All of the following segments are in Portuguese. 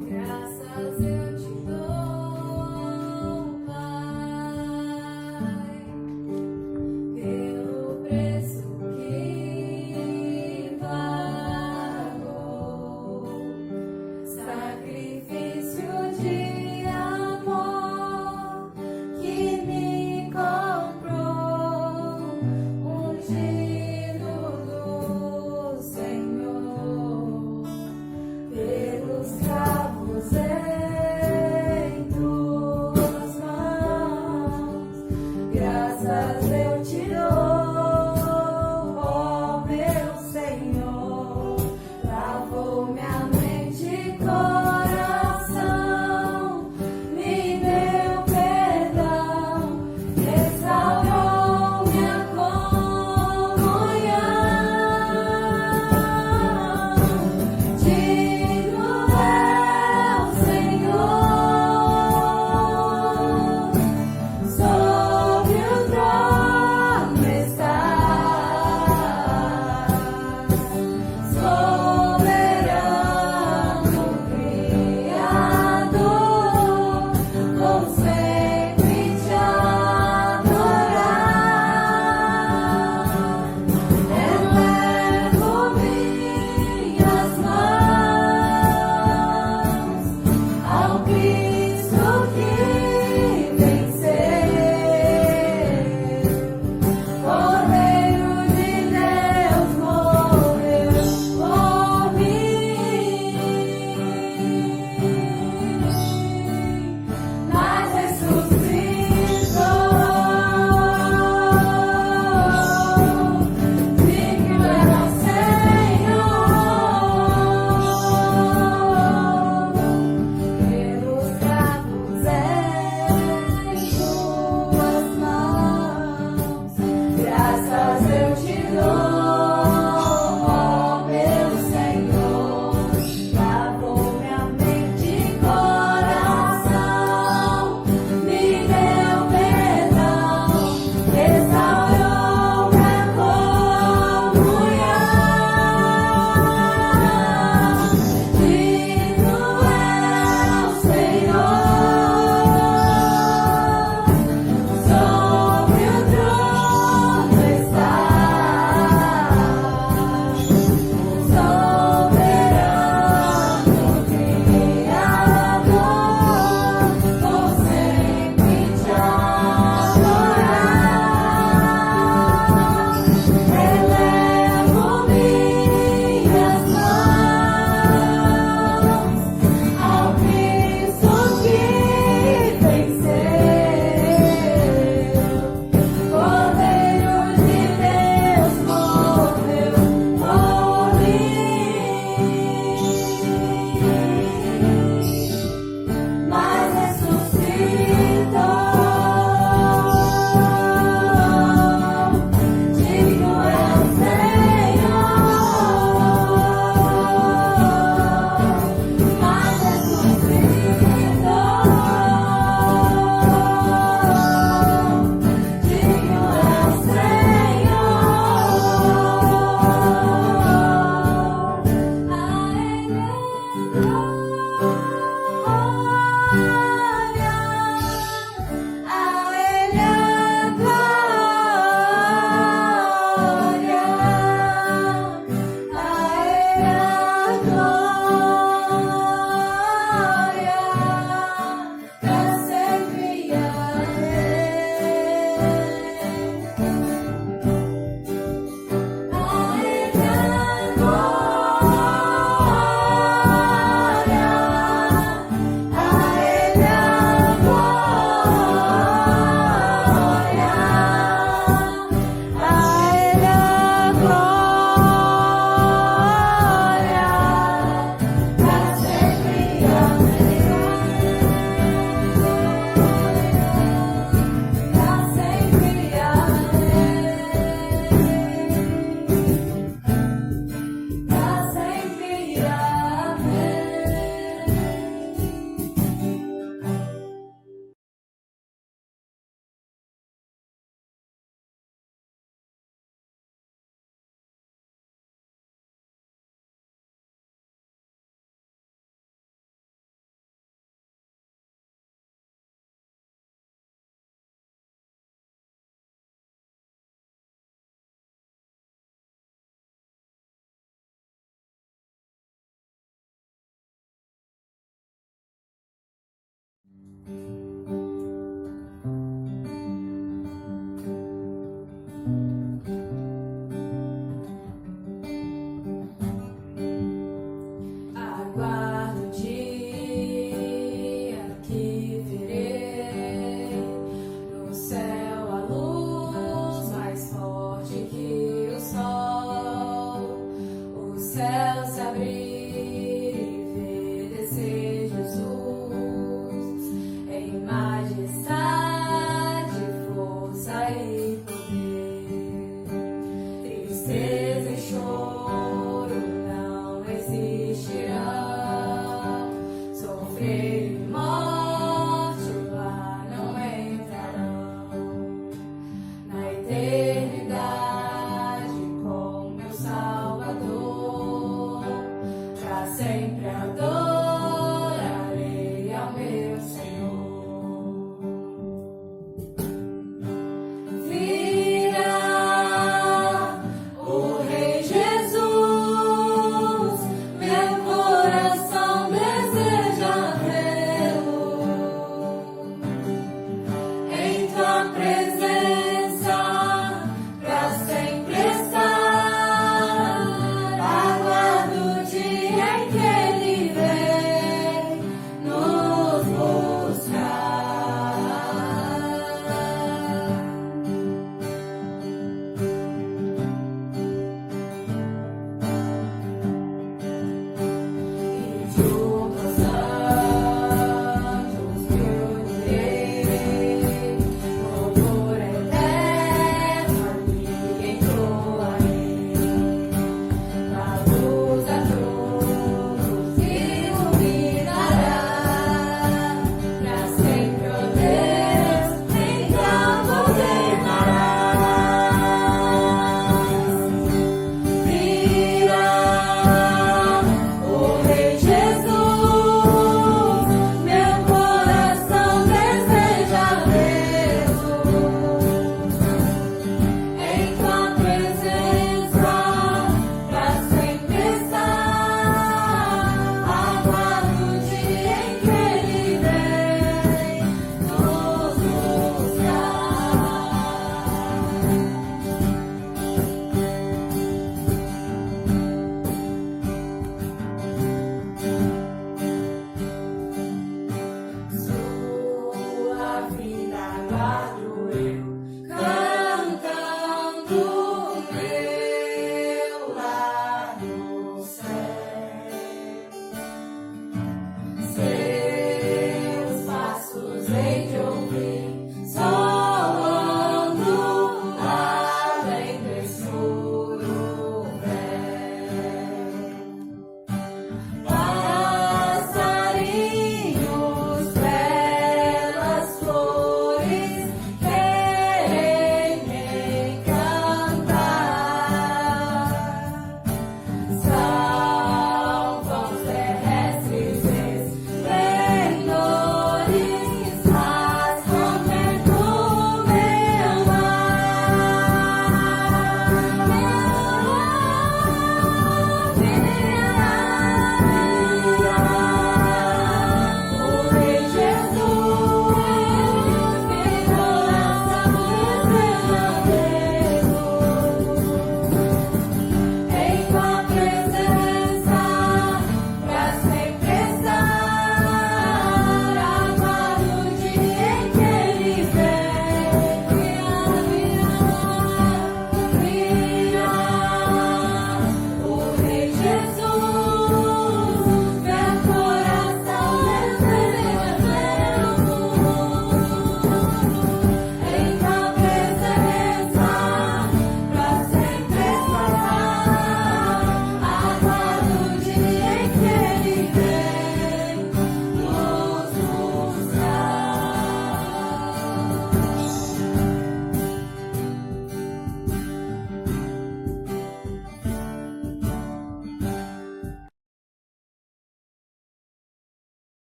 Graças eu te dou, Pai, pelo preço que pagou, sacrifício de amor.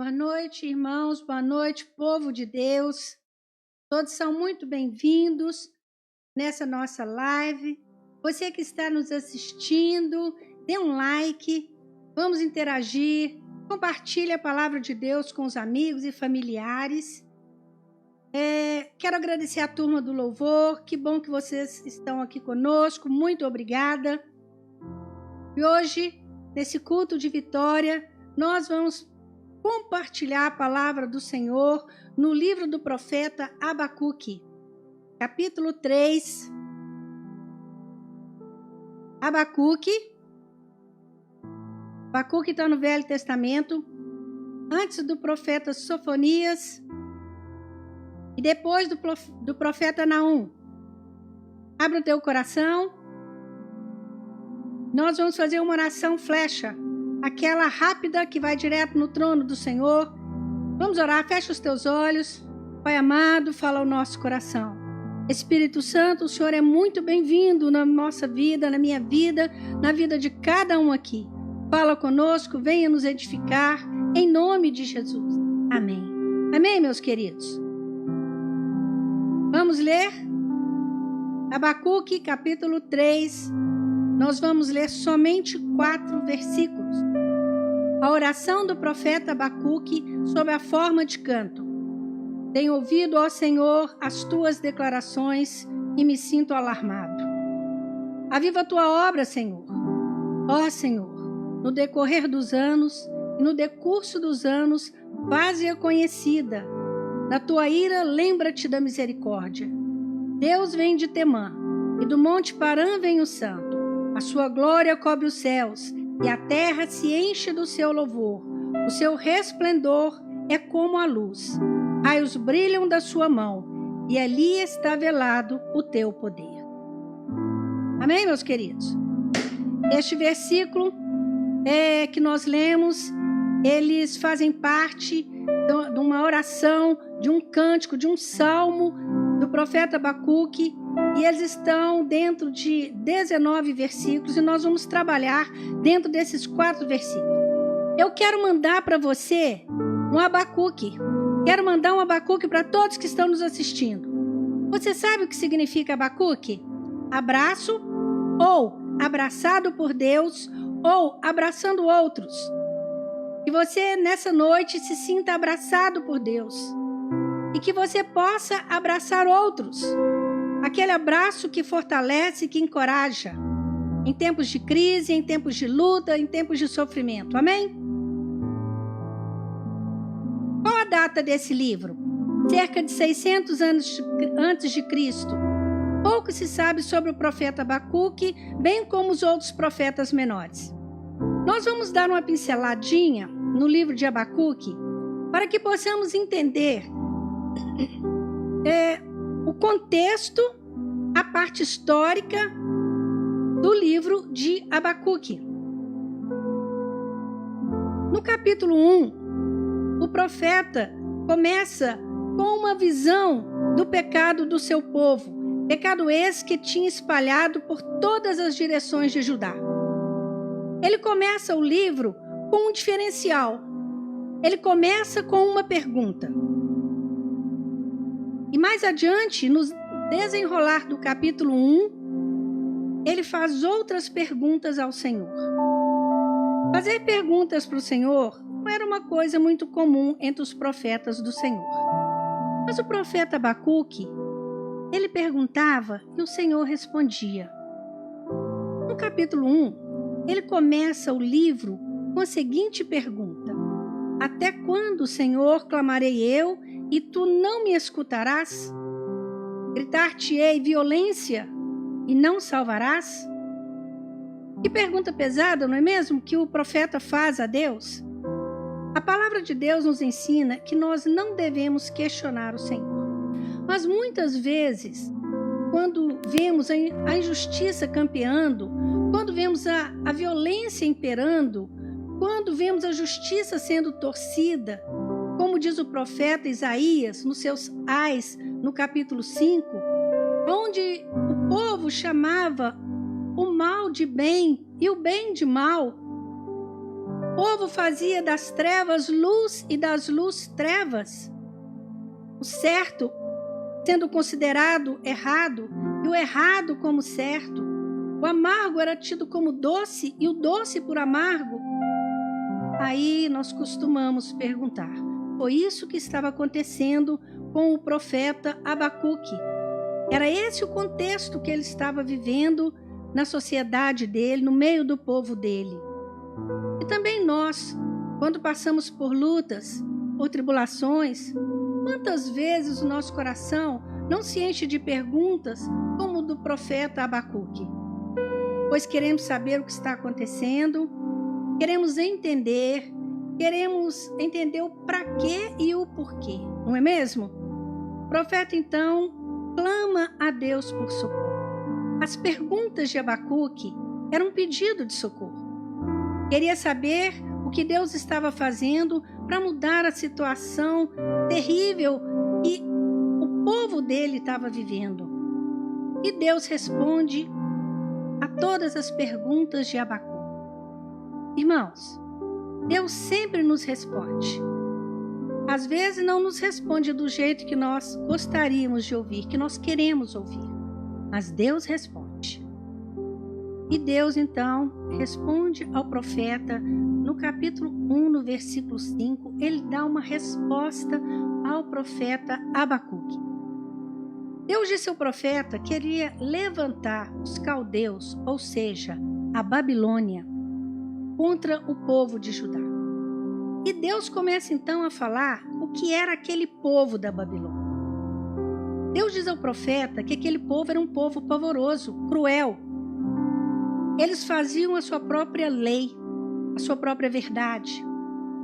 Boa noite, irmãos. Boa noite, povo de Deus. Todos são muito bem-vindos nessa nossa live. Você que está nos assistindo, dê um like, vamos interagir, compartilhe a palavra de Deus com os amigos e familiares. Quero agradecer a turma do louvor, que bom que vocês estão aqui conosco, muito obrigada. E hoje, nesse culto de vitória, nós vamos compartilhar a palavra do Senhor no livro do profeta Abacuque, capítulo 3. Abacuque está no Velho Testamento, antes do profeta Sofonias e depois do profeta Naum. Abra o teu coração. Nós vamos fazer uma oração flecha, aquela rápida que vai direto no trono do Senhor. Vamos orar, fecha os teus olhos. Pai amado, fala ao nosso coração. Espírito Santo, o Senhor é muito bem-vindo na nossa vida, na minha vida, na vida de cada um aqui. Fala conosco, venha nos edificar, em nome de Jesus. Amém. Amém, meus queridos? Vamos ler? Abacuque, capítulo 3. Nós vamos ler somente 4 versículos. A oração do profeta Abacuque sob a forma de canto. Tenho ouvido, ó Senhor, as tuas declarações e me sinto alarmado. Aviva a tua obra, Senhor. Ó Senhor, no decorrer dos anos e no decurso dos anos, faze-a conhecida. Na tua ira, lembra-te da misericórdia. Deus vem de Temã, e do monte Parã vem o santo. A sua glória cobre os céus, e a terra se enche do seu louvor. O seu resplendor é como a luz. Raios brilham da sua mão, e ali está velado o teu poder. Amém, meus queridos? Este versículo que nós lemos, eles fazem parte de uma oração, de um cântico, de um salmo do profeta Abacuque, e eles estão dentro de 19 versículos, e nós vamos trabalhar dentro desses 4 versículos. Eu quero mandar para você um Abacuque. Quero mandar um Abacuque para todos que estão nos assistindo. Você sabe o que significa Abacuque? Abraço, ou abraçado por Deus, ou abraçando outros. Que você nessa noite se sinta abraçado por Deus. E que você possa abraçar outros. Aquele abraço que fortalece e que encoraja. Em tempos de crise, em tempos de luta, em tempos de sofrimento. Amém? Qual a data desse livro? Cerca de 600 anos antes de Cristo. Pouco se sabe sobre o profeta Abacuque, bem como os outros profetas menores. Nós vamos dar uma pinceladinha no livro de Abacuque para que possamos entender o contexto, a parte histórica do livro de Abacuque. No capítulo 1, o profeta começa com uma visão do pecado do seu povo, pecado esse que tinha espalhado por todas as direções de Judá. Ele começa o livro com um diferencial. Ele começa com uma pergunta. E mais adiante, no desenrolar do capítulo 1, ele faz outras perguntas ao Senhor. Fazer perguntas para o Senhor não era uma coisa muito comum entre os profetas do Senhor. Mas o profeta Abacuque, ele perguntava e o Senhor respondia. No capítulo 1, ele começa o livro com a seguinte pergunta: até quando, Senhor, clamarei eu e tu não me escutarás? Gritar-te-ei violência e não salvarás? Que pergunta pesada, não é mesmo, que o profeta faz a Deus? A palavra de Deus nos ensina que nós não devemos questionar o Senhor. Mas muitas vezes, quando vemos a injustiça campeando, quando vemos a violência imperando, quando vemos a justiça sendo torcida, como diz o profeta Isaías nos seus ais, no capítulo 5, onde o povo chamava o mal de bem e o bem de mal, O povo fazia das trevas luz e das luzes trevas. O certo sendo considerado errado e o errado como certo. O amargo era tido como doce e o doce por amargo. Aí nós costumamos perguntar: foi isso que estava acontecendo com o profeta Abacuque? Era esse o contexto que ele estava vivendo na sociedade dele, no meio do povo dele. E também nós, quando passamos por lutas, por tribulações, quantas vezes o nosso coração não se enche de perguntas como o do profeta Abacuque? Pois queremos saber o que está acontecendo, queremos entender o para quê e o porquê, não é mesmo? O profeta então clama a Deus por socorro. As perguntas de Abacuque eram um pedido de socorro. Queria saber o que Deus estava fazendo para mudar a situação terrível que o povo dele estava vivendo. E Deus responde a todas as perguntas de Abacuque. Irmãos, Deus sempre nos responde. Às vezes não nos responde do jeito que nós gostaríamos de ouvir, que nós queremos ouvir. Mas Deus responde. E Deus então responde ao profeta no capítulo 1, no versículo 5. Ele dá uma resposta ao profeta Abacuque. Deus disse ao profeta que queria levantar os caldeus, ou seja, a Babilônia, contra o povo de Judá. E Deus começa então a falar o que era aquele povo da Babilônia. Deus diz ao profeta que aquele povo era um povo pavoroso, cruel. Eles faziam a sua própria lei, a sua própria verdade.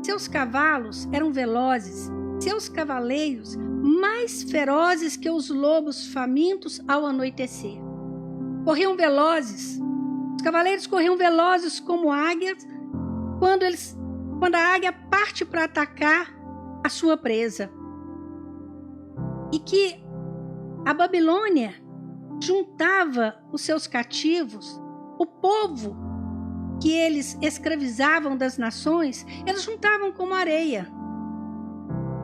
Seus cavalos eram velozes, seus cavaleiros mais ferozes que os lobos famintos ao anoitecer. Corriam velozes. Os cavaleiros corriam velozes como águias quando a águia parte para atacar a sua presa. E que a Babilônia juntava os seus cativos, o povo que eles escravizavam das nações, eles juntavam como areia.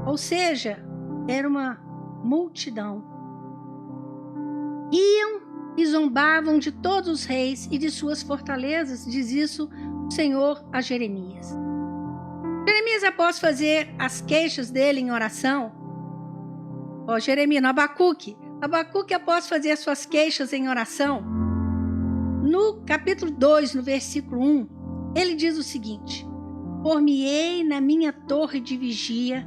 Ou seja, era uma multidão. Iam e zombavam de todos os reis e de suas fortalezas, diz isso o Senhor a Jeremias. Jeremias, após fazer as queixas dele em oração, Jeremias, no Abacuque, após fazer as suas queixas em oração, no capítulo 2, no versículo 1, ele diz o seguinte: por-me-ei na minha torre de vigia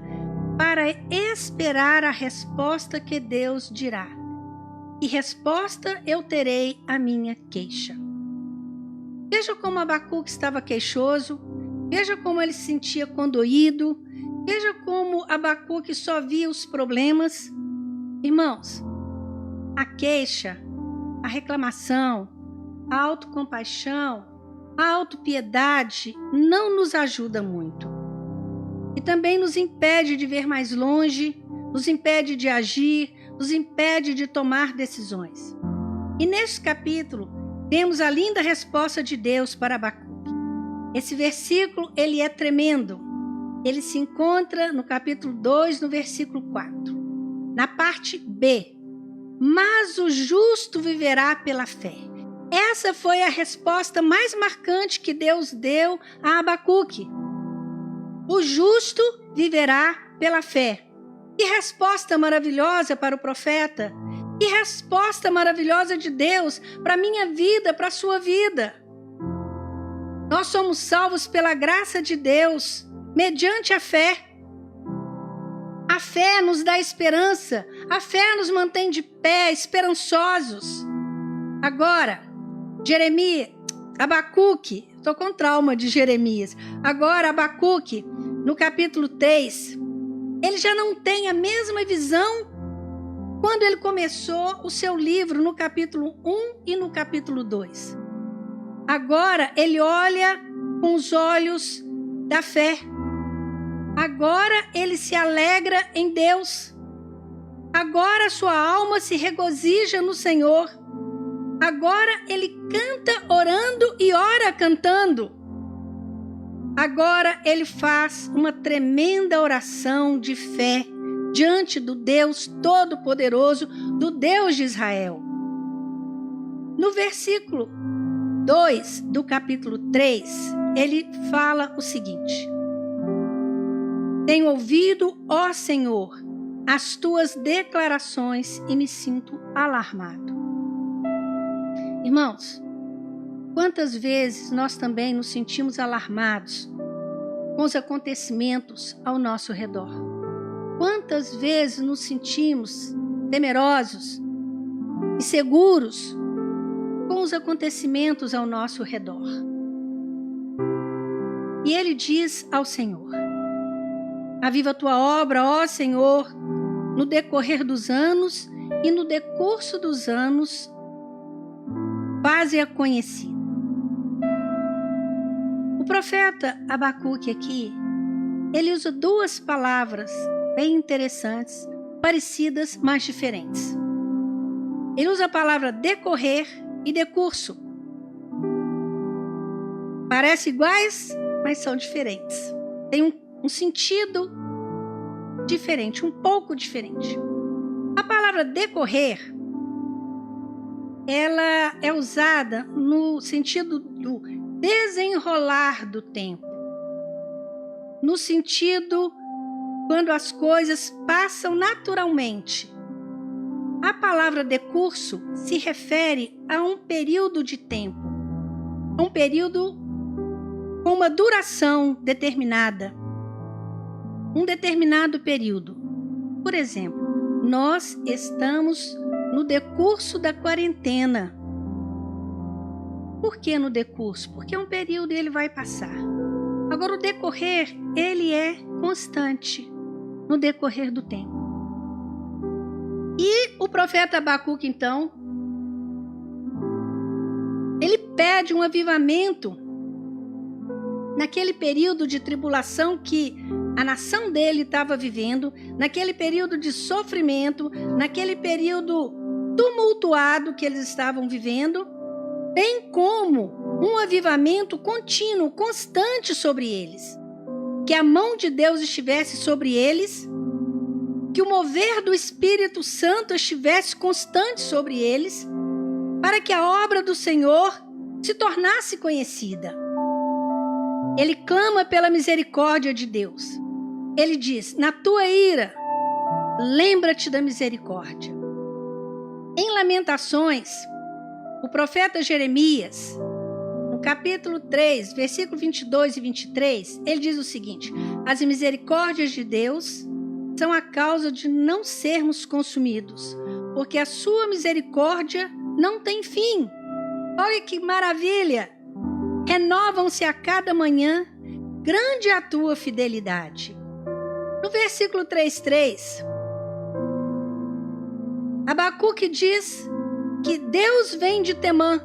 para esperar a resposta que Deus dirá. E resposta eu terei à minha queixa. Veja como Abacuque estava queixoso, veja como ele se sentia condoído, veja como Abacuque só via os problemas. Irmãos, a queixa, a reclamação, a autocompaixão, a autopiedade não nos ajuda muito. E também nos impede de ver mais longe, nos impede de agir, nos impede de tomar decisões. E neste capítulo, temos a linda resposta de Deus para Abacuque. Esse versículo, ele é tremendo. Ele se encontra no capítulo 2, no versículo 4. Na parte B. Mas o justo viverá pela fé. Essa foi a resposta mais marcante que Deus deu a Abacuque. O justo viverá pela fé. Que resposta maravilhosa para o profeta. Que resposta maravilhosa de Deus para a minha vida, para a sua vida. Nós somos salvos pela graça de Deus, mediante a fé. A fé nos dá esperança. A fé nos mantém de pé, esperançosos. Agora, Abacuque, estou com trauma de Jeremias. Agora, Abacuque, no capítulo 3, ele já não tem a mesma visão quando ele começou o seu livro no capítulo 1 e no capítulo 2. Agora, ele olha com os olhos da fé. Agora, ele se alegra em Deus. Agora, sua alma se regozija no Senhor. Agora ele canta orando e ora cantando. Agora ele faz uma tremenda oração de fé diante do Deus Todo-Poderoso, do Deus de Israel. No versículo 2 do capítulo 3, ele fala o seguinte: Tenho ouvido, ó Senhor, as tuas declarações e me sinto alarmado. Irmãos, quantas vezes nós também nos sentimos alarmados com os acontecimentos ao nosso redor? Quantas vezes nos sentimos temerosos, inseguros com os acontecimentos ao nosso redor? E ele diz ao Senhor: Aviva a tua obra, ó Senhor, no decorrer dos anos e no decurso dos anos, faze-a conhecida. O profeta Abacuque aqui, ele usa duas palavras bem interessantes, parecidas, mas diferentes. Ele usa a palavra decorrer e decurso. Parecem iguais, mas são diferentes. Tem um sentido diferente, um pouco diferente. A palavra decorrer, ela é usada no sentido do desenrolar do tempo, no sentido quando as coisas passam naturalmente. A palavra decurso se refere a um período de tempo, um período com uma duração determinada, um determinado período. Por exemplo, nós estamos no decurso da quarentena. Por que no decurso? Porque é um período e ele vai passar. Agora, o decorrer, ele é constante no decorrer do tempo. E o profeta Abacuque, então, ele pede um avivamento naquele período de tribulação que a nação dele estava vivendo, naquele período de sofrimento, naquele período tumultuado que eles estavam vivendo, bem como um avivamento contínuo, constante sobre eles. Que a mão de Deus estivesse sobre eles, que o mover do Espírito Santo estivesse constante sobre eles, para que a obra do Senhor se tornasse conhecida. Ele clama pela misericórdia de Deus. Ele diz: na tua ira, lembra-te da misericórdia. Em Lamentações, o profeta Jeremias, no capítulo 3, versículo 22 e 23, ele diz o seguinte: as misericórdias de Deus são a causa de não sermos consumidos, porque a sua misericórdia não tem fim. Olha que maravilha! Renovam-se a cada manhã, grande é a tua fidelidade. No versículo 3:3, Abacuque diz que Deus vem de Temã,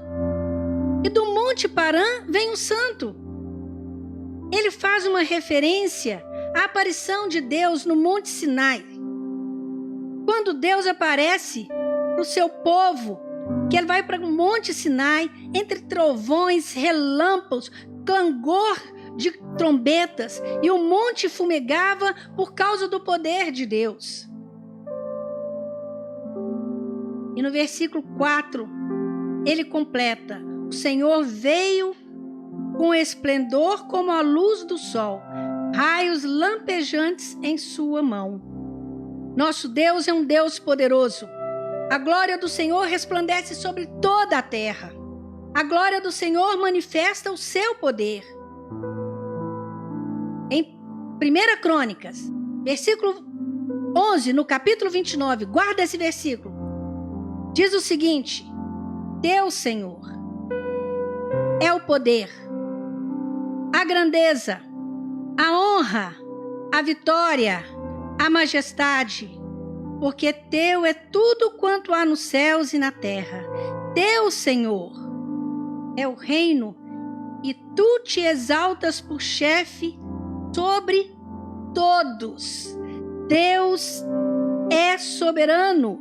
e do Monte Parã vem o Santo. Ele faz uma referência à aparição de Deus no Monte Sinai. Quando Deus aparece para o seu povo, que ele vai para o Monte Sinai, entre trovões, relâmpagos, clangor de trombetas, e o monte fumegava por causa do poder de Deus. E no versículo 4, ele completa: o Senhor veio com esplendor como a luz do sol, raios lampejantes em sua mão. Nosso Deus é um Deus poderoso. A glória do Senhor resplandece sobre toda a terra. A glória do Senhor manifesta o seu poder. Em 1 Crônicas, versículo 11, no capítulo 29, guarda esse versículo. Diz o seguinte: Teu, Senhor, é o poder, a grandeza, a honra, a vitória, a majestade, porque teu é tudo quanto há nos céus e na terra. Teu, Senhor, é o reino, e tu te exaltas por chefe sobre todos. Deus é soberano.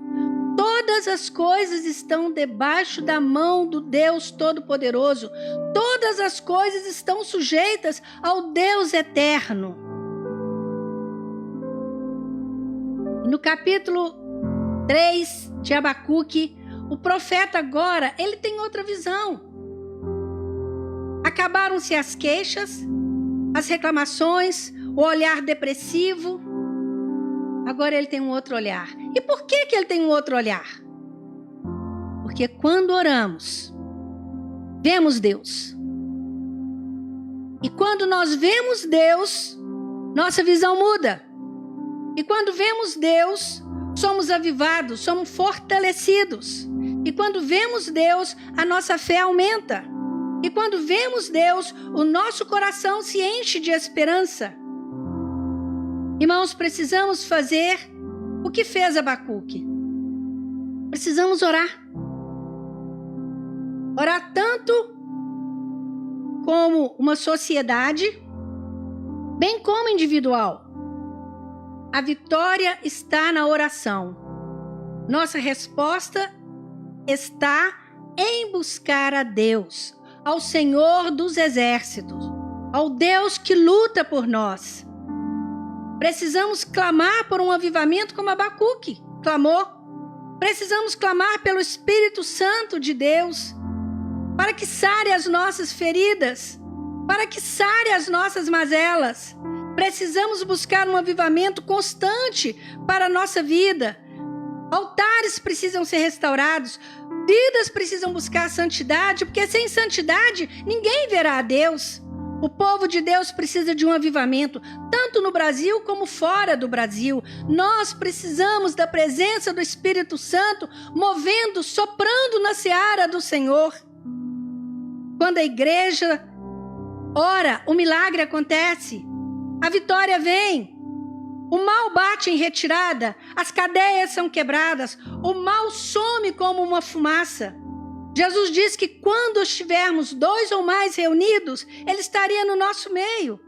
Todas as coisas estão debaixo da mão do Deus Todo-Poderoso. Todas as coisas estão sujeitas ao Deus Eterno. No capítulo 3 de Abacuque, o profeta agora, ele tem outra visão. Acabaram-se as queixas, as reclamações, o olhar depressivo. Agora ele tem um outro olhar. E por que ele tem um outro olhar? Porque quando oramos, vemos Deus. E quando nós vemos Deus, nossa visão muda. E quando vemos Deus, somos avivados, somos fortalecidos. E quando vemos Deus, a nossa fé aumenta. E quando vemos Deus, o nosso coração se enche de esperança. Irmãos, precisamos fazer o que fez Abacuque. Precisamos orar. Orar tanto como uma sociedade, bem como individual. A vitória está na oração. Nossa resposta está em buscar a Deus, ao Senhor dos Exércitos, ao Deus que luta por nós. Precisamos clamar por um avivamento como Abacuque clamou. Precisamos clamar pelo Espírito Santo de Deus, para que sare as nossas feridas, para que sare as nossas mazelas. Precisamos buscar um avivamento constante para a nossa vida. Altares precisam ser restaurados, vidas precisam buscar santidade, porque sem santidade ninguém verá a Deus. O povo de Deus precisa de um avivamento, tanto no Brasil como fora do Brasil. Nós precisamos da presença do Espírito Santo, movendo, soprando na seara do Senhor. Quando a igreja ora, o milagre acontece, a vitória vem. O mal bate em retirada, as cadeias são quebradas, o mal some como uma fumaça. Jesus diz que quando estivermos 2 ou mais reunidos, Ele estaria no nosso meio.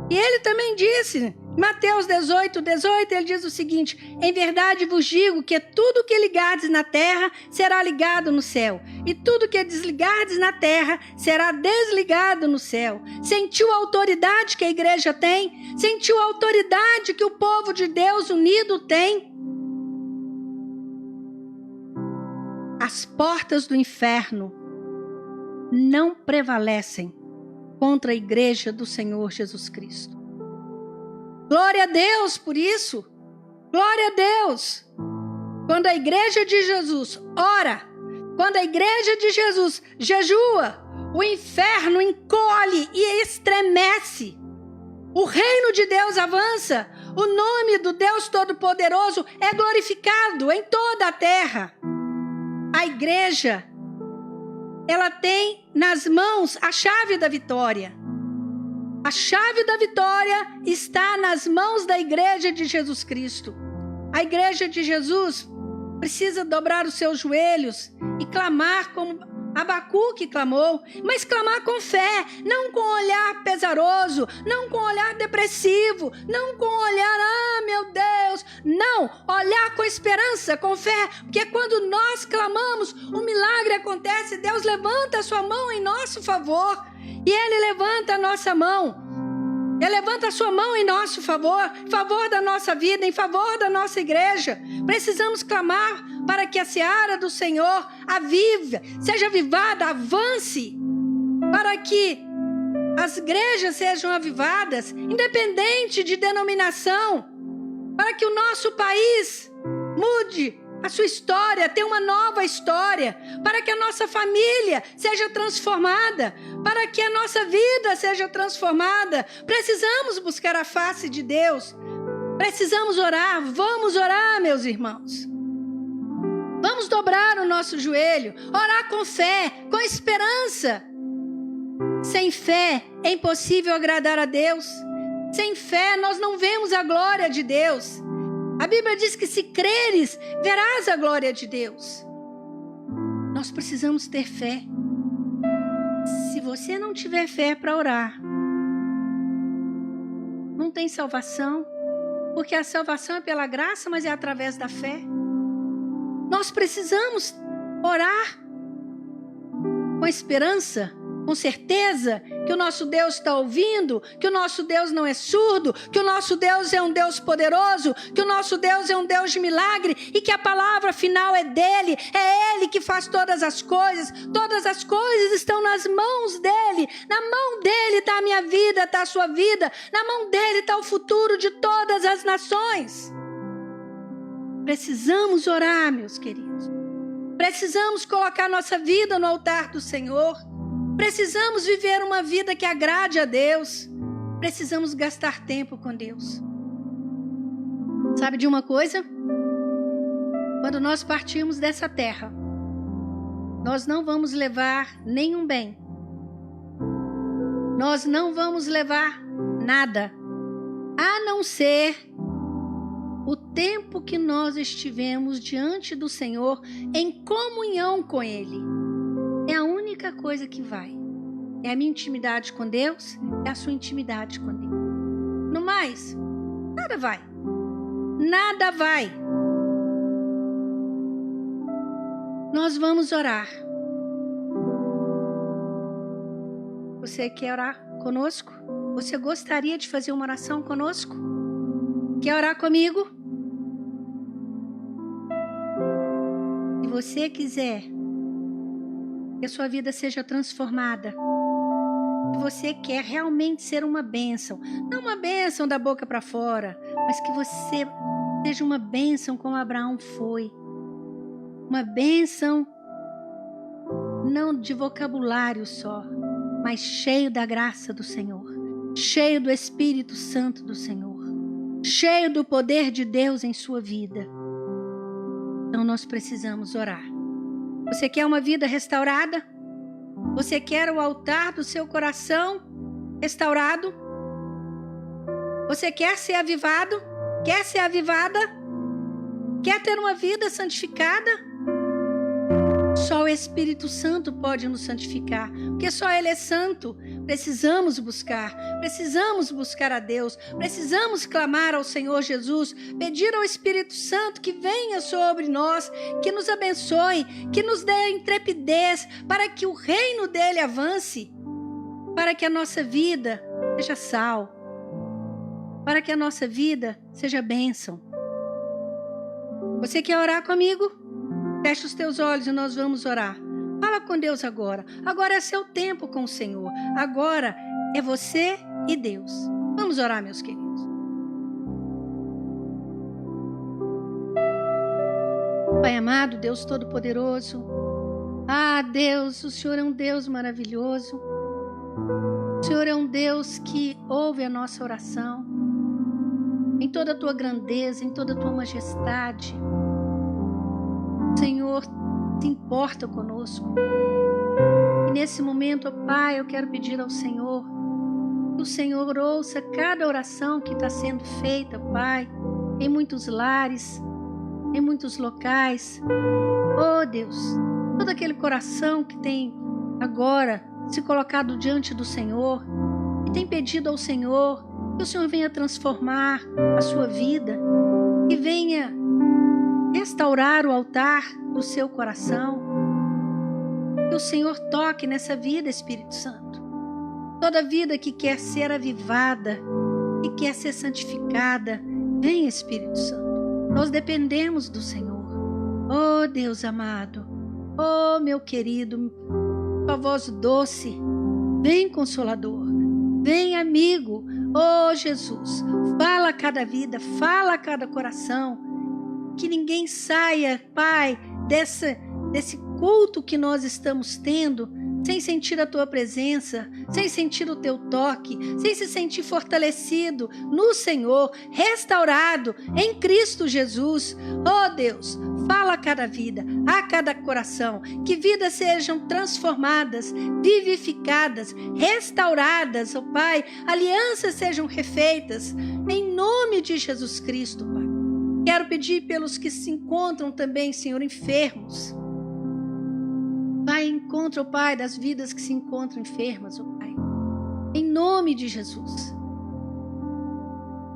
E Ele também disse, em Mateus 18:18, Ele diz o seguinte: em verdade vos digo que tudo que ligardes na terra será ligado no céu, e tudo que desligardes na terra será desligado no céu. Sentiu a autoridade que a igreja tem? Sentiu a autoridade que o povo de Deus unido tem? As portas do inferno não prevalecem contra a igreja do Senhor Jesus Cristo. Glória a Deus por isso. Glória a Deus. Quando a igreja de Jesus ora, quando a igreja de Jesus jejua, o inferno encolhe e estremece. O reino de Deus avança. O nome do Deus Todo-Poderoso é glorificado em toda a terra. A igreja, ela tem nas mãos a chave da vitória. A chave da vitória está nas mãos da igreja de Jesus Cristo. A igreja de Jesus precisa dobrar os seus joelhos e clamar como Abacuque clamou, mas clamar com fé, não com olhar pesaroso, não com olhar depressivo, não com olhar, meu Deus, não, olhar com esperança, com fé, porque quando nós clamamos, o milagre acontece, Deus levanta a sua mão em nosso favor, e Ele levanta a nossa mão. Ele levanta a sua mão em nosso favor, em favor da nossa vida, em favor da nossa igreja. Precisamos clamar para que a seara do Senhor avive, seja avivada, avance, para que as igrejas sejam avivadas, independente de denominação, para que o nosso país mude a sua história, tenha uma nova história, para que a nossa família seja transformada, para que a nossa vida seja transformada. Precisamos buscar a face de Deus, precisamos orar. Vamos orar, meus irmãos. Vamos dobrar o nosso joelho, orar com fé, com esperança. Sem fé é impossível agradar a Deus. Sem fé nós não vemos a glória de Deus. A Bíblia diz que se creres, verás a glória de Deus. Nós precisamos ter fé. Se você não tiver fé para orar, não tem salvação, porque a salvação é pela graça, mas é através da fé. Nós precisamos orar com esperança, com certeza que o nosso Deus está ouvindo, que o nosso Deus não é surdo, que o nosso Deus é um Deus poderoso, que o nosso Deus é um Deus de milagre e que a palavra final é dele, é ele que faz todas as coisas estão nas mãos dele, na mão dele está a minha vida, está a sua vida, na mão dele está o futuro de todas as nações. Precisamos orar, meus queridos, precisamos colocar nossa vida no altar do Senhor. Precisamos viver uma vida que agrade a Deus. Precisamos gastar tempo com Deus. Sabe de uma coisa? Quando nós partirmos dessa terra, nós não vamos levar nenhum bem. Nós não vamos levar nada, a não ser o tempo que nós estivemos diante do Senhor em comunhão com Ele. É a única coisa que vai. É a minha intimidade com Deus, é a sua intimidade com Deus. No mais, nada vai. Nada vai. Nós vamos orar. Você quer orar conosco? Você gostaria de fazer uma oração conosco? Quer orar comigo? Se você quiser que a sua vida seja transformada, se você quer realmente ser uma bênção, não uma bênção da boca para fora, mas que você seja uma bênção como Abraão foi, uma bênção não de vocabulário só, mas cheio da graça do Senhor, cheio do Espírito Santo do Senhor, cheio do poder de Deus em sua vida. Então nós precisamos orar. Você quer uma vida restaurada? Você quer o altar do seu coração restaurado? Você quer ser avivado? Quer ser avivada? Quer ter uma vida santificada? Só o Espírito Santo pode nos santificar, porque só Ele é santo. Precisamos buscar a Deus, precisamos clamar ao Senhor Jesus, pedir ao Espírito Santo que venha sobre nós, que nos abençoe, que nos dê intrepidez para que o reino dele avance, para que a nossa vida seja sal, para que a nossa vida seja bênção. Você quer orar comigo? Feche os teus olhos e nós vamos orar. Fala com Deus agora. Agora é seu tempo com o Senhor. Agora é você e Deus. Vamos orar, meus queridos. Pai amado, Deus Todo-Poderoso. Ah, Deus, o Senhor é um Deus maravilhoso. O Senhor é um Deus que ouve a nossa oração. Em toda a tua grandeza, em toda a tua majestade. O Senhor se importa conosco. E nesse momento, ó Pai, eu quero pedir ao Senhor que o Senhor ouça cada oração que está sendo feita, Pai, em muitos lares, em muitos locais. Oh Deus, todo aquele coração que tem agora se colocado diante do Senhor e tem pedido ao Senhor que o Senhor venha transformar a sua vida e venha restaurar o altar do seu coração. Que o Senhor toque nessa vida, Espírito Santo. Toda vida que quer ser avivada, que quer ser santificada, vem, Espírito Santo. Nós dependemos do Senhor. Oh Deus amado, oh meu querido, tua voz doce, vem Consolador, vem amigo. Oh Jesus, fala a cada vida, fala a cada coração. Que ninguém saia, Pai, desse culto que nós estamos tendo, sem sentir a Tua presença, sem sentir o Teu toque, sem se sentir fortalecido no Senhor, restaurado em Cristo Jesus. Oh Deus, fala a cada vida, a cada coração, que vidas sejam transformadas, vivificadas, restauradas, oh Pai, alianças sejam refeitas, em nome de Jesus Cristo, Pai. Quero pedir pelos que se encontram também, Senhor, enfermos. Pai, encontra, ó Pai, das vidas que se encontram enfermas, ó Pai. Em nome de Jesus.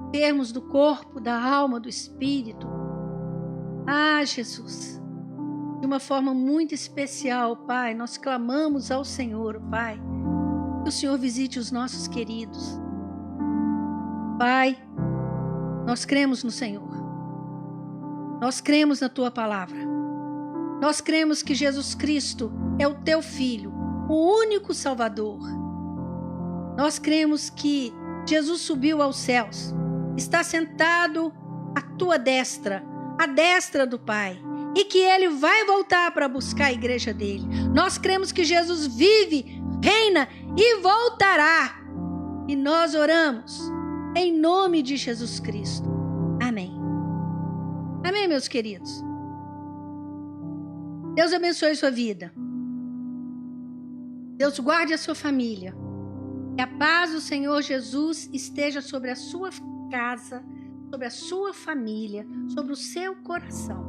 Enfermos do corpo, da alma, do espírito. Ah, Jesus. De uma forma muito especial, Pai, nós clamamos ao Senhor, Pai, que o Senhor visite os nossos queridos. Pai, nós cremos no Senhor. Nós cremos na Tua palavra. Nós cremos que Jesus Cristo é o Teu Filho, o único Salvador. Nós cremos que Jesus subiu aos céus, está sentado à Tua destra, à destra do Pai, e que Ele vai voltar para buscar a igreja dele. Nós cremos que Jesus vive, reina e voltará. E nós oramos em nome de Jesus Cristo. Amém. Amém, meus queridos. Deus abençoe sua vida. Deus guarde a sua família. Que a paz do Senhor Jesus esteja sobre a sua casa, sobre a sua família, sobre o seu coração.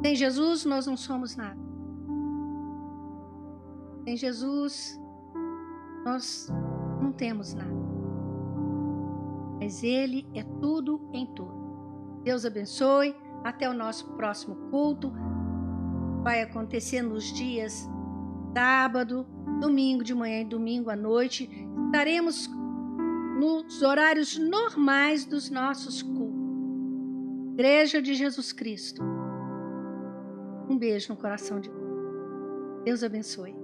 Sem Jesus, nós não somos nada. Sem Jesus, nós não temos nada. Mas Ele é tudo em tudo. Deus abençoe. Até o nosso próximo culto. Vai acontecer nos dias sábado, domingo de manhã e domingo à noite. Estaremos nos horários normais dos nossos cultos. Igreja de Jesus Cristo. Um beijo no coração de Deus. Deus abençoe.